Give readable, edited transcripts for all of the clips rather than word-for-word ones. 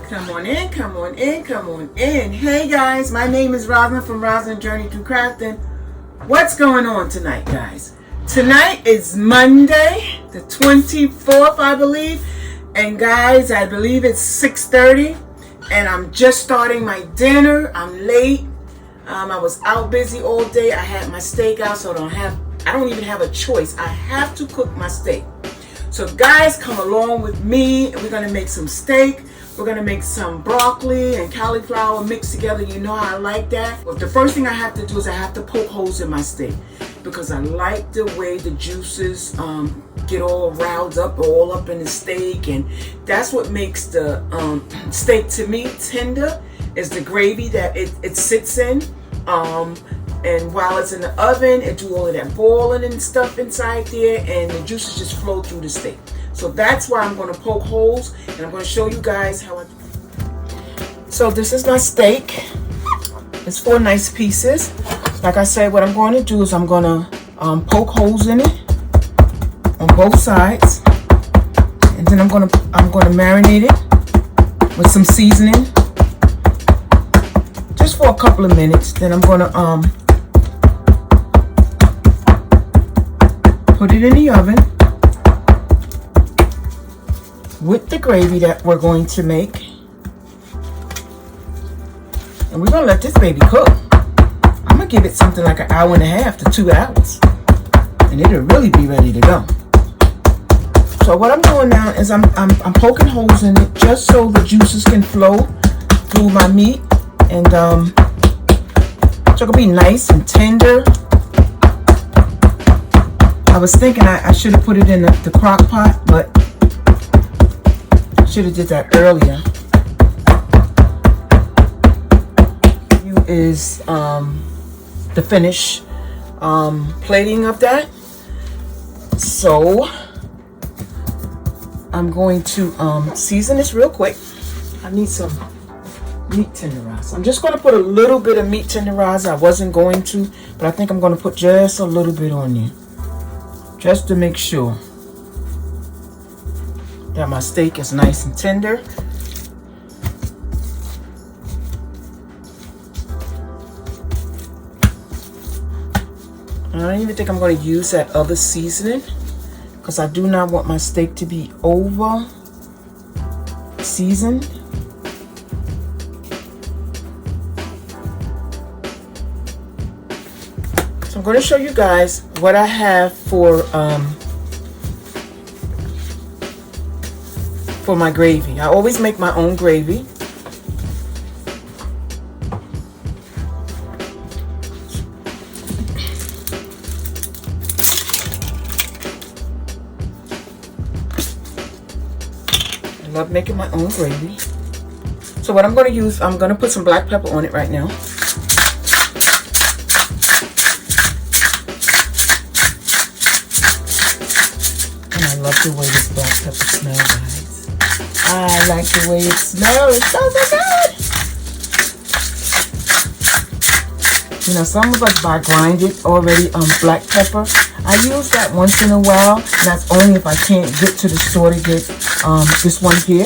Come on in, come on in, come on in. Hey guys, my name is Roslyn from Roslyn Journey Through Crafting. What's going on tonight, guys? Tonight is Monday, the 24th, I believe. And guys, I believe it's 6:30. And I'm just starting my dinner. I'm late. I was out busy all day. I had my steak out, so I don't even have a choice. I have to cook my steak. So guys, come along with me. We're gonna make some steak. We're gonna make some broccoli and cauliflower mixed together. You know how I like that. But the first thing I have to do is I have to poke holes in my steak because I like the way the juices get all riled up, all up in the steak, and that's what makes the steak to me tender. Is the gravy that it sits in. And while it's in the oven, it do all of that boiling and stuff inside there, and the juices just flow through the steak. So that's why I'm going to poke holes, and I'm going to show you guys how I do. So this is my steak. It's 4 nice pieces. Like I said, what I'm going to do is I'm going to poke holes in it on both sides, and then I'm going to marinate it with some seasoning just for a couple of minutes. Then I'm going to put it in the oven with the gravy that we're going to make. And we're going to let this baby cook. I'm going to give it something like an hour and a half to 2 hours. And it'll really be ready to go. So what I'm doing now is I'm poking holes in it just so the juices can flow through my meat. And so it'll be nice and tender. I was thinking I should have put it in the crock pot, but should have did that earlier. Here is the finished plating of that. So I'm going to season this real quick. I need some meat tenderized. I'm just going to put a little bit of meat tenderized. I wasn't going to, but I think I'm going to put just a little bit on there, just to make sure that my steak is nice and tender. I don't even think I'm going to use that other seasoning because I do not want my steak to be over seasoned. So I'm going to show you guys what I have for my gravy. I always make my own gravy. I love making my own gravy. So what I'm going to use, I'm going to put some black pepper on it right now. And I love the way this black pepper smells, guys. I like the way it smells. It smells so good. You know, some of us buy grinded already black pepper. I use that once in a while. And that's only if I can't get to the store to get this one here.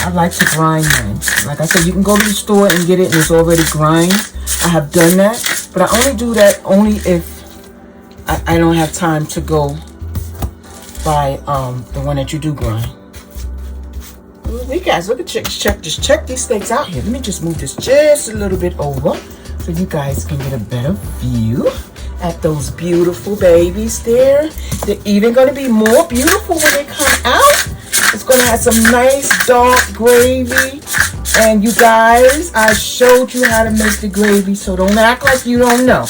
I like to grind mine. Like I said, you can go to the store and get it and it's already grind. I have done that. But I only do that only if I don't have time to go by the one that you do grind. You guys, look at just check these steaks out here. Let me just move this just a little bit over so you guys can get a better view at those beautiful babies there. They're even going to be more beautiful when they come out. It's going to have some nice dark gravy. And you guys, I showed you how to make the gravy, so don't act like you don't know.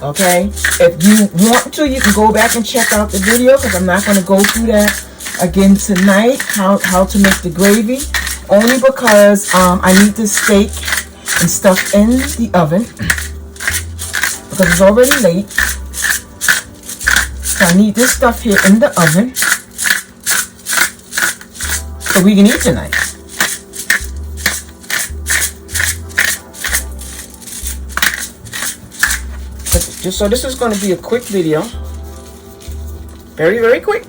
Okay? If you want to, you can go back and check out the video because I'm not going to go through that again tonight, how to make the gravy. Only because I need the steak and stuff in the oven because it's already late. So I need this stuff here in the oven so we can eat tonight. So this is going to be a quick video. Very, very quick.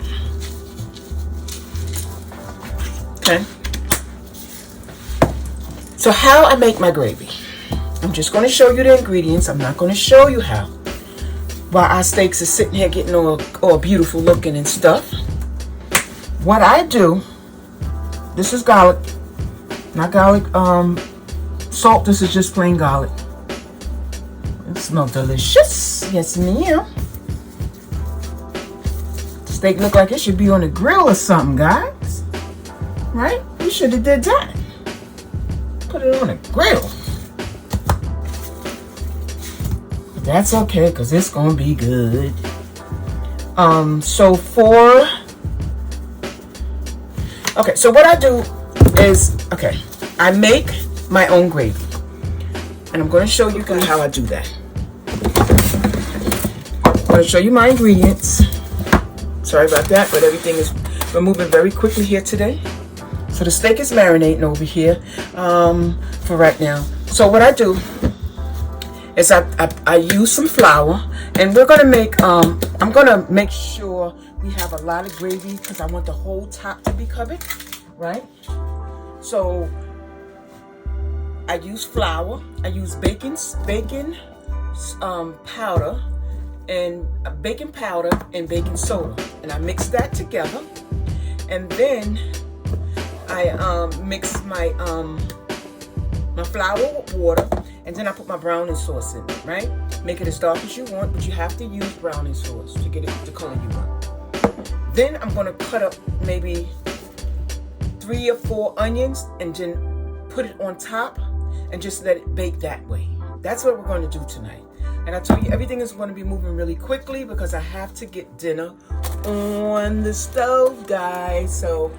Okay. So how I make my gravy. I'm just going to show you the ingredients. I'm not going to show you how. While our steaks are sitting here getting all beautiful looking and stuff. What I do, this is garlic. Not garlic salt. This is just plain garlic. It smells delicious. Yes, ma'am. Steak look like it should be on a grill or something, guys. Right? You should have did that. Put it on a grill. But that's okay, because it's going to be good. So what I do is, I make my own gravy. And I'm going to show you guys how I do that. I'm going to show you my ingredients. Sorry about that, but we're moving very quickly here today. So the steak is marinating over here for right now. So what I do is I use some flour, and we're gonna make I'm gonna make sure we have a lot of gravy because I want the whole top to be covered, right? So I use flour, I use baking powder and baking powder and baking soda, and I mix that together, and then I mix my flour with water, and then I put my browning sauce in it, right? Make it as dark as you want, but you have to use browning sauce to get it the color you want. Then I'm gonna cut up maybe 3 or 4 onions and then put it on top and just let it bake that way. That's what we're going to do tonight. And I told you everything is going to be moving really quickly because I have to get dinner on the stove, guys. So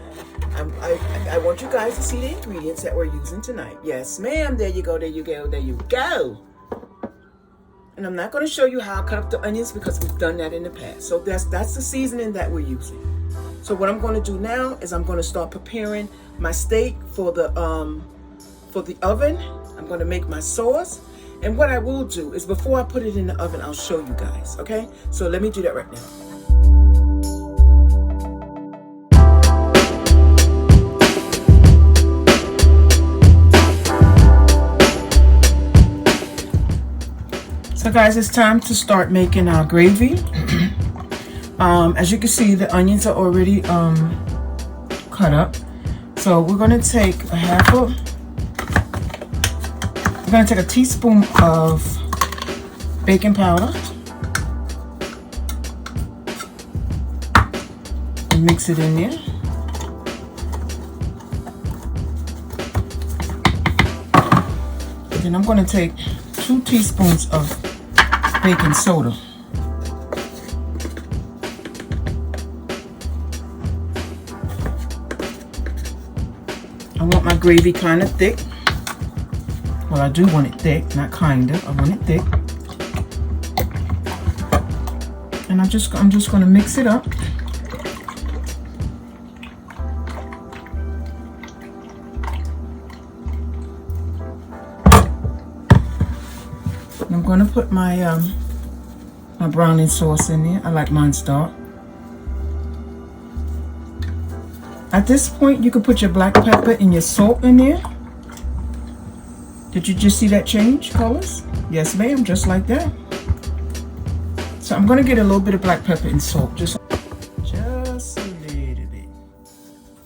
I want you guys to see the ingredients that we're using tonight. Yes, ma'am. There you go. There you go. There you go. And I'm not going to show you how I cut up the onions because we've done that in the past. So that's the seasoning that we're using. So what I'm going to do now is I'm going to start preparing my steak for the oven. I'm going to make my sauce. And what I will do is before I put it in the oven, I'll show you guys, okay? So let me do that right now. So guys, it's time to start making our gravy. As you can see, the onions are already cut up. So we're going to take we're going to take a teaspoon of baking powder and mix it in there. Then I'm going to take 2 teaspoons of baking soda. I want my gravy kind of thick. Well, I do want it thick, not kind of. I want it thick. And I'm just going to mix it up. I'm going to put my my browning sauce in there. I like mine dark. At this point, you can put your black pepper and your salt in there. Did you just see that change colors? Yes, ma'am, just like that. So I'm going to get a little bit of black pepper and salt, just a little bit.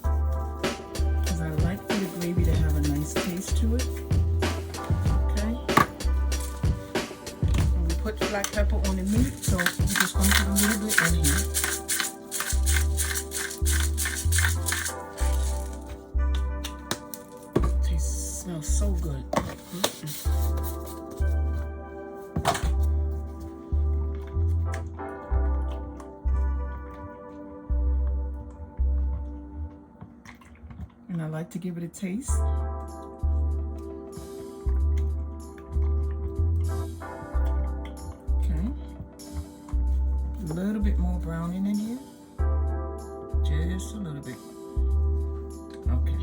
Because I like for the gravy to have a nice taste to it. Okay. And we put black pepper on the meat, so we're just going to put a little bit in here. Tastes, smells so good. And I like to give it a taste. Okay. A little bit more browning in here. Just a little bit. Okay.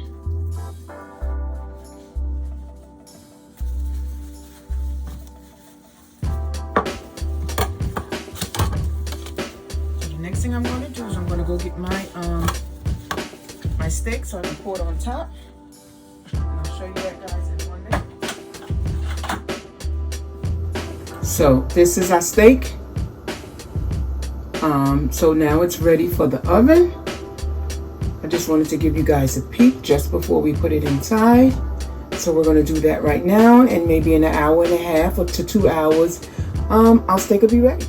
So the next thing I'm going to do is I'm going to go get my my steak, so I'm going to pour it on top. And I'll show you that, guys, in 1 minute. So this is our steak. So now it's ready for the oven. I just wanted to give you guys a peek just before we put it inside. So we're going to do that right now, and maybe in an hour and a half or to 2 hours, our steak will be ready.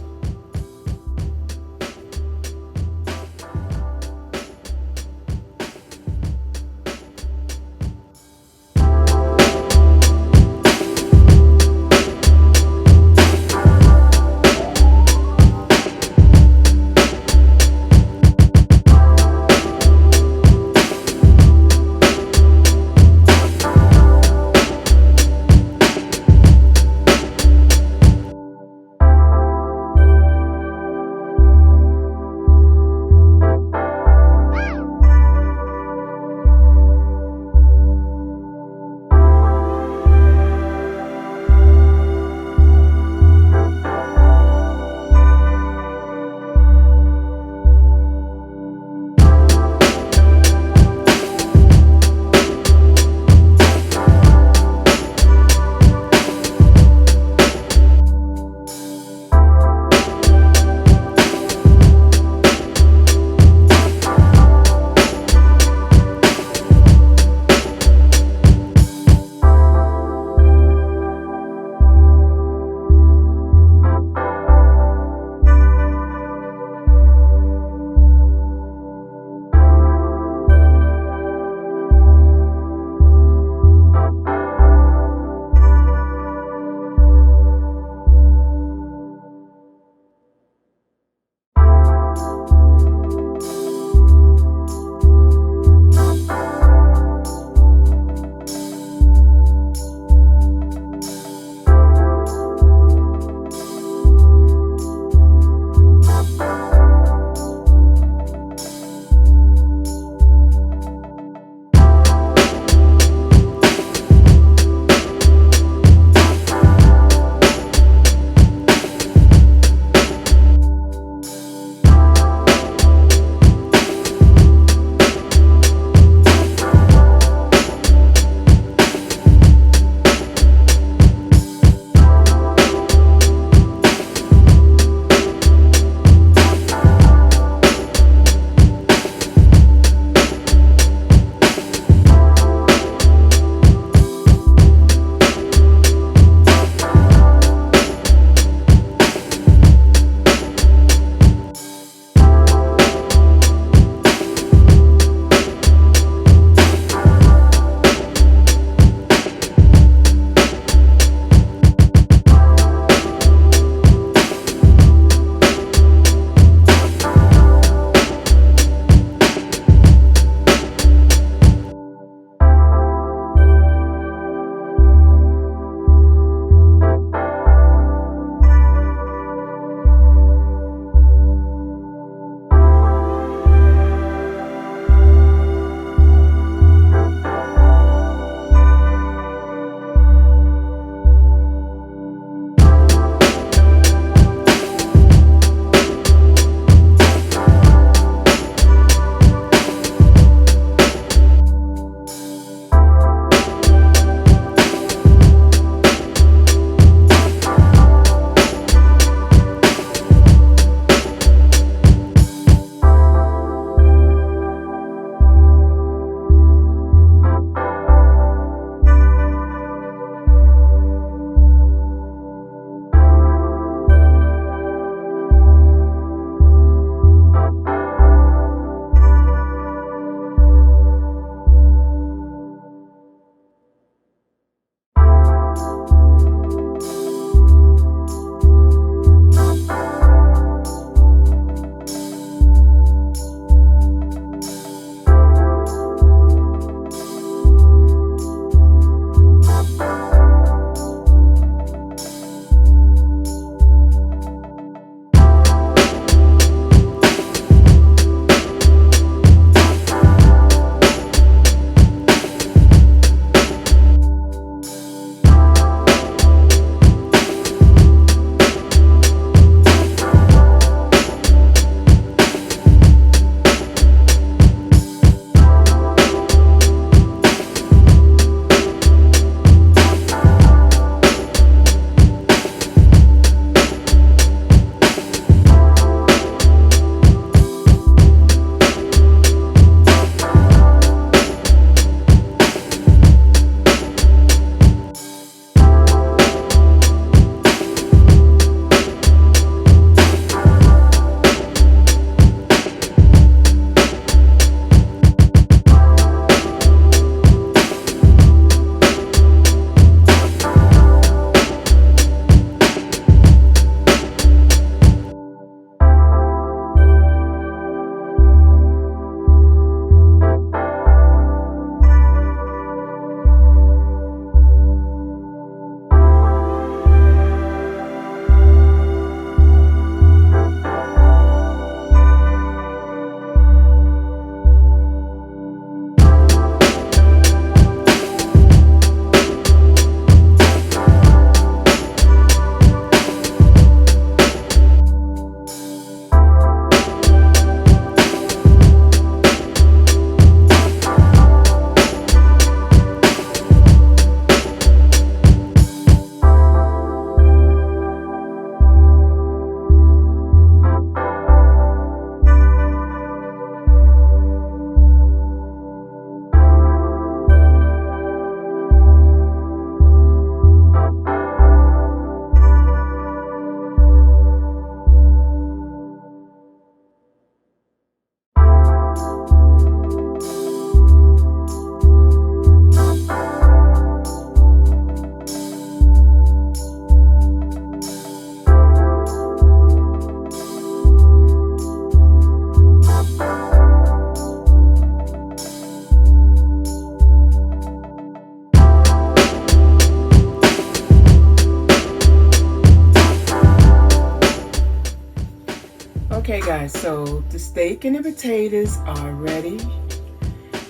So the steak and the potatoes are ready.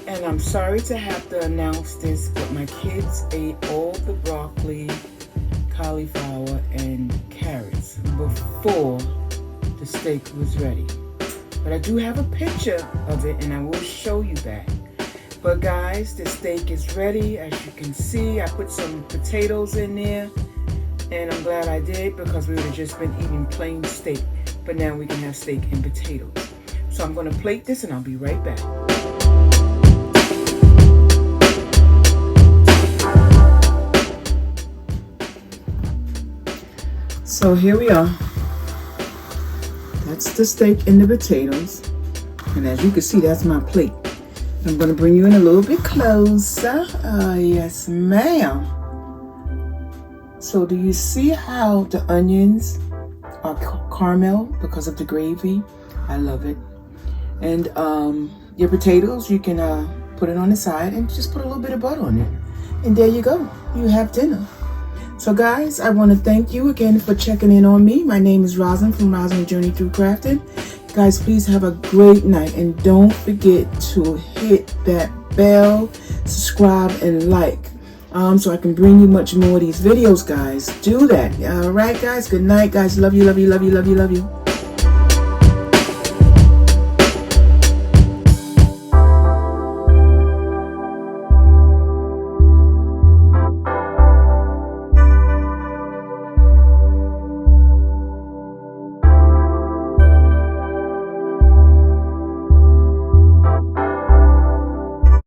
And I'm sorry to have to announce this, but my kids ate all the broccoli, cauliflower, and carrots before the steak was ready. But I do have a picture of it, and I will show you that. But guys, the steak is ready. As you can see, I put some potatoes in there, and I'm glad I did because we would have just been eating plain steak. But now we can have steak and potatoes. So I'm going to plate this, and I'll be right back. So here we are. That's the steak and the potatoes. And as you can see, that's my plate. I'm going to bring you in a little bit closer. Yes, ma'am. So do you see how the onions are caramel because of the gravy? I love it. And your potatoes, you can put it on the side and just put a little bit of butter on it. And there you go. You have dinner. So guys, I want to thank you again for checking in on me. My name is Roslyn from Roslyn Journey Through Crafting. Guys, please have a great night. And don't forget to hit that bell, subscribe, and like. So I can bring you much more of these videos, guys. Do that. All right, guys. Good night, guys. Love you, love you, love you, love you, love you.